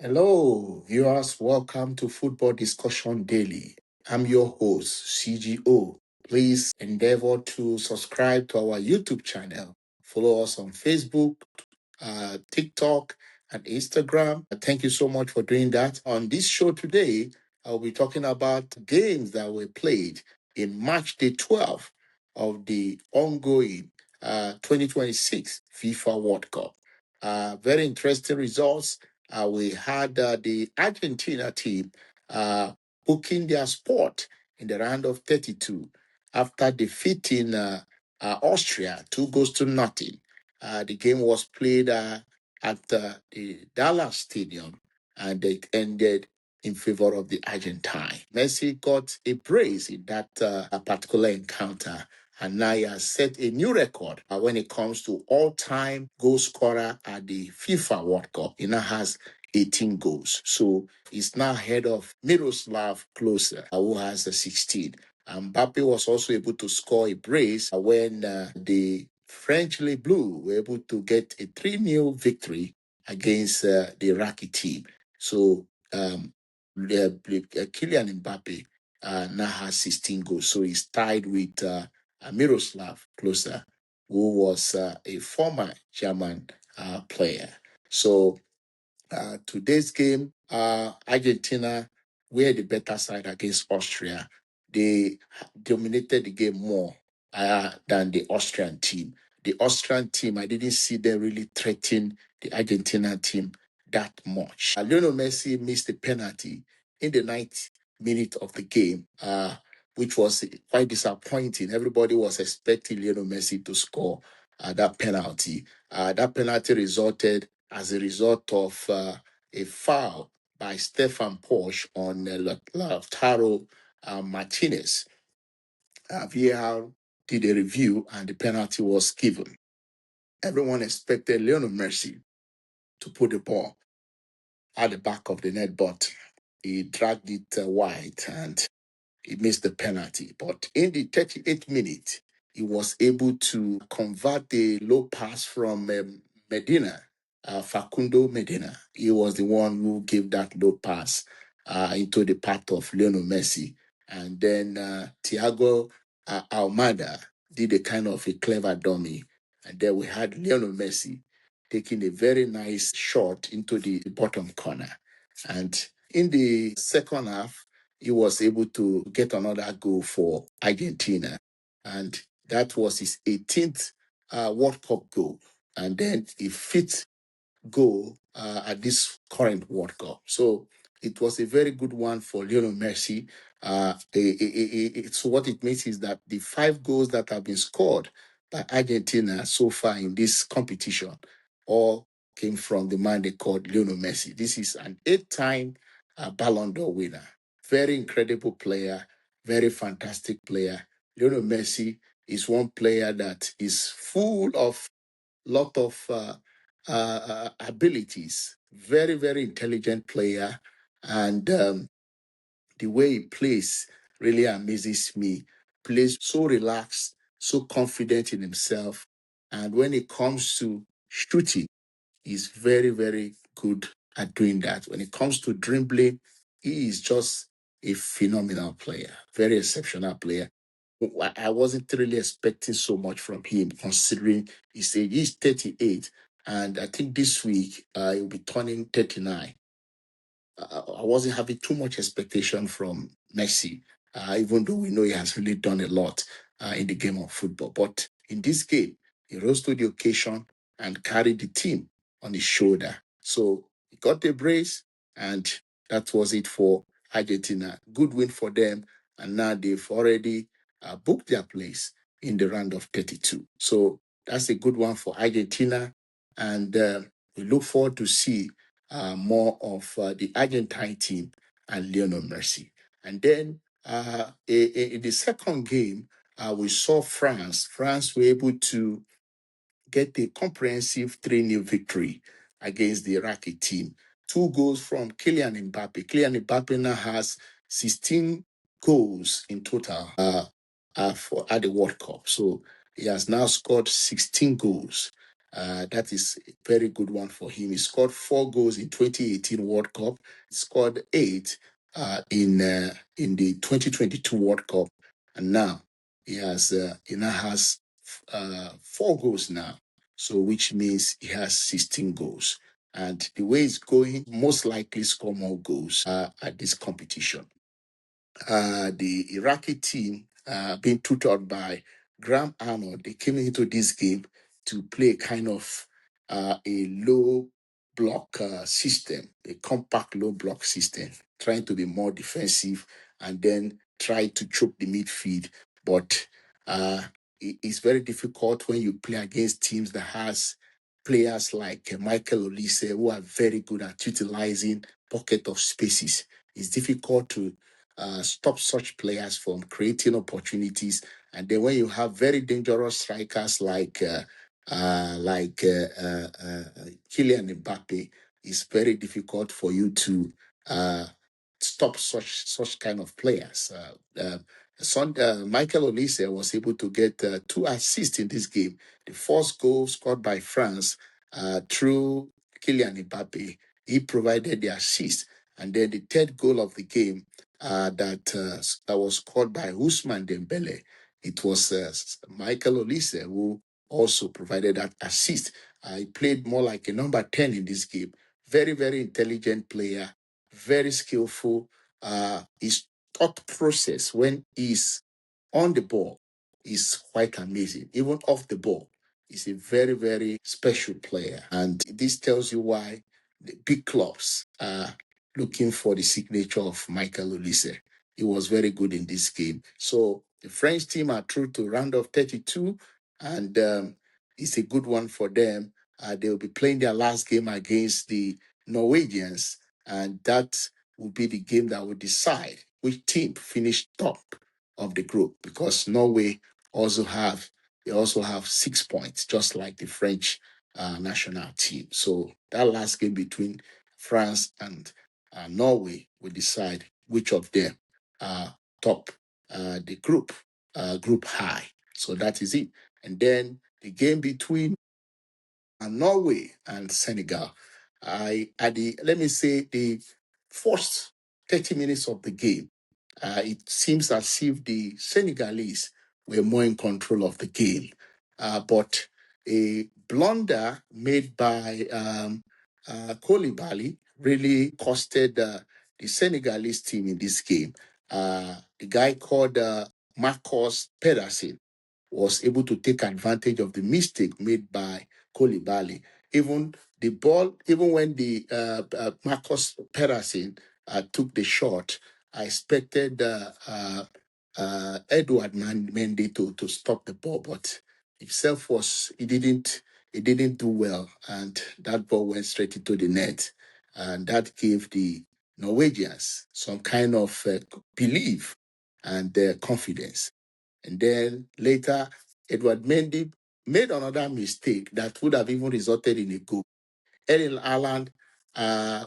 Hello, viewers. Welcome to Football Discussion Daily. I'm your host, CGO. Please endeavor to subscribe to our YouTube channel. Follow us on Facebook, TikTok, and Instagram. Thank you so much for doing that. On this show today, I'll be talking about games that were played in Matchday 12 of the ongoing 2026 FIFA World Cup. Very interesting results. We had the Argentina team booking their spot in the round of 32 after defeating Austria 2 goals to nothing. The game was played at the Dallas Stadium and it ended in favor of the Argentine. Messi got a brace in that particular encounter, and now he has set a new record when it comes to all-time goal scorer at the FIFA World Cup. He now has 18 goals. So he's now ahead of Miroslav Klose, who has 16. Mbappe was also able to score a brace when the French Les Bleus were able to get a 3-0 victory against the Iraqi team. So Kylian Mbappe now has 16 goals. So he's tied with Miroslav Klose, who was a former German player. So today's game, Argentina were the better side against Austria. They dominated the game more than the Austrian team. The Austrian team, I didn't see them really threaten the Argentina team that much. Lionel Messi missed a penalty in the 9th minute of the game, which was quite disappointing. Everybody was expecting Lionel Messi to score that penalty. That penalty resulted as a result of a foul by Stefan Porsche on Lautaro Martinez. VAR did a review and the penalty was given. Everyone expected Lionel Messi to put the ball at the back of the net, but he dragged it wide and he missed the penalty. But in the 38th minute, he was able to convert the low pass from Medina, Facundo Medina. He was the one who gave that low pass into the path of Lionel Messi. And then Thiago Almada did a kind of a clever dummy. And then we had Lionel Messi taking a very nice shot into the bottom corner. And in the second half, he was able to get another goal for Argentina. And that was his 18th World Cup goal. And then he fifth goal at this current World Cup. So it was a very good one for Lionel Messi. So what it means is that the 5 goals that have been scored by Argentina so far in this competition all came from the man they called Lionel Messi. This is an 8-time Ballon d'Or winner. Very incredible player, very fantastic player. Lionel Messi is one player that is full of lot of abilities. Very, very intelligent player. And the way he plays really amazes me. Plays so relaxed, so confident in himself. And when it comes to shooting, he's very, very good at doing that. When it comes to dribbling, he is just a phenomenal player, very exceptional player. I wasn't really expecting so much from him, considering his age. He's 38, and I think this week he'll be turning 39. I wasn't having too much expectation from Messi, even though we know he has really done a lot in the game of football. But in this game, he rose to the occasion and carried the team on his shoulder. So he got the brace, and that was it for Argentina. Good win for them, and now they've already booked their place in the round of 32. So that's a good one for Argentina, and we look forward to see more of the Argentine team and Lionel Messi. And then in the second game, we saw France. France were able to get a comprehensive 3-0 victory against the Iraqi team. 2 goals from Kylian Mbappe. Kylian Mbappe now has 16 goals in total for at the World Cup. So he has now scored 16 goals. That is a very good one for him. He scored 4 goals in 2018 World Cup. He scored eight in the 2022 World Cup, and now he now has 4 goals now. So which means he has 16 goals. And the way it's going, most likely score more goals at this competition. The Iraqi team being tutored by Graham Arnold, they came into this game to play kind of a low block system, a compact low block system, trying to be more defensive and then try to choke the midfield. But it's very difficult when you play against teams that has players like Michael Olise who are very good at utilizing pocket of spaces. It's difficult to stop such players from creating opportunities. And then when you have very dangerous strikers like Kylian Mbappe, it's very difficult for you to uh, stop such kind of players. Michael Olise was able to get 2 assists in this game. The first goal scored by France through Kylian Mbappe, he provided the assist. And then the third goal of the game that was scored by Usman Dembele. It was Michael Olise who also provided that assist. He played more like a number 10 in this game. Very, very intelligent player, very skillful. His thought process when he's on the ball is quite amazing. Even off the ball, he's a very, very special player. And this tells you why the big clubs are looking for the signature of Michael Olise. He was very good in this game. So the French team are through to round of 32, and it's a good one for them. They'll be playing their last game against the Norwegians, and that will be the game that will decide which team finished top of the group, because Norway also have they also have 6 points, just like the French national team. So that last game between France and Norway will decide which of them top the group high. So that is it. And then the game between Norway and Senegal. I at the let me say the first 30 minutes of the game, it seems as if the Senegalese were more in control of the game. But a blunder made by Koulibaly really costed the Senegalese team in this game. The guy called Marcos Pedersen was able to take advantage of the mistake made by Koulibaly. Even the ball, even when the Marcos Pedersen took the shot, I expected Edward Mendy to stop the ball, but himself was he didn't do well, and that ball went straight into the net, and that gave the Norwegians some kind of belief and confidence. And then later, Edward Mendy made another mistake that would have even resulted in a goal. Erling Haaland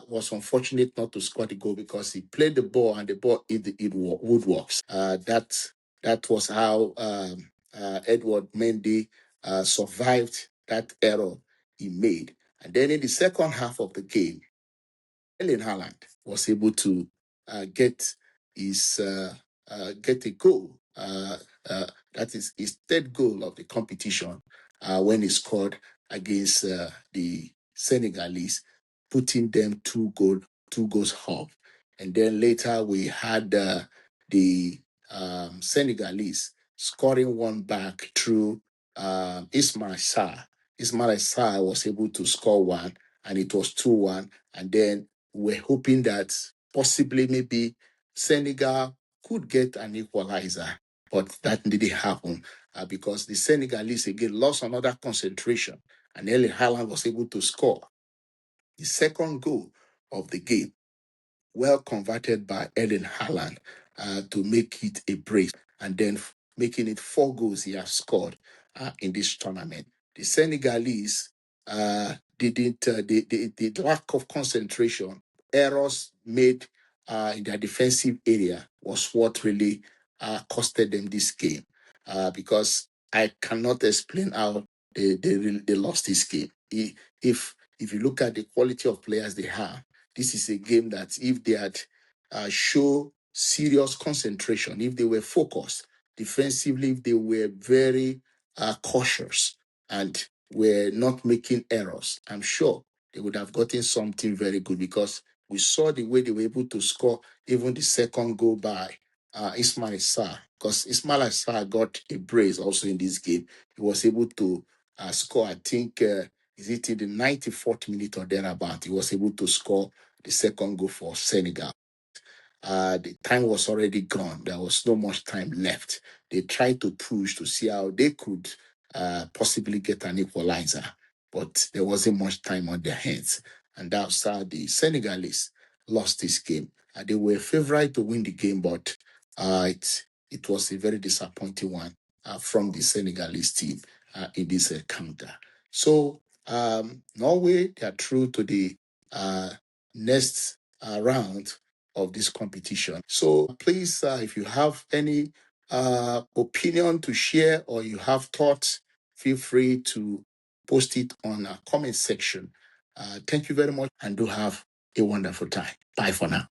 was unfortunate not to score the goal because he played the ball and the ball hit the woodworks. That was how Edward Mendy survived that error he made. And then in the second half of the game, Erling Haaland was able to get his get a goal. That is his third goal of the competition when he scored against the Senegalese, putting them two goals up. And then later we had the Senegalese scoring one back through Ismail Sarr. Ismail Sarr was able to score one, and it was 2-1. And then we're hoping that possibly maybe Senegal could get an equalizer, but that didn't happen because the Senegalese again lost another concentration, and Erling Haaland was able to score the second goal of the game, well converted by Erling Haaland to make it a brace, and then making it 4 goals he has scored in this tournament. The Senegalese didn't, the lack of concentration, errors made in their defensive area was what really costed them this game because I cannot explain how they lost this game. If you look at the quality of players they have, this is a game that if they had show serious concentration, if they were focused defensively, if they were very cautious and were not making errors, I'm sure they would have gotten something very good because we saw the way they were able to score even the second goal by Ismail Sarr, because Ismail Sarr got a brace also in this game. He was able to score, I think, is it in the 94th minute or thereabout? He was able to score the second goal for Senegal. The time was already gone. There was no much time left. They tried to push to see how they could possibly get an equalizer, but there wasn't much time on their hands. And that's how the Senegalese lost this game. They were favourite to win the game, but it was a very disappointing one from the Senegalese team in this counter. So Norway, they are through to the next round of this competition. So please, if you have any opinion to share or you have thoughts, feel free to post it on our comment section. Thank you very much and do have a wonderful time. Bye for now.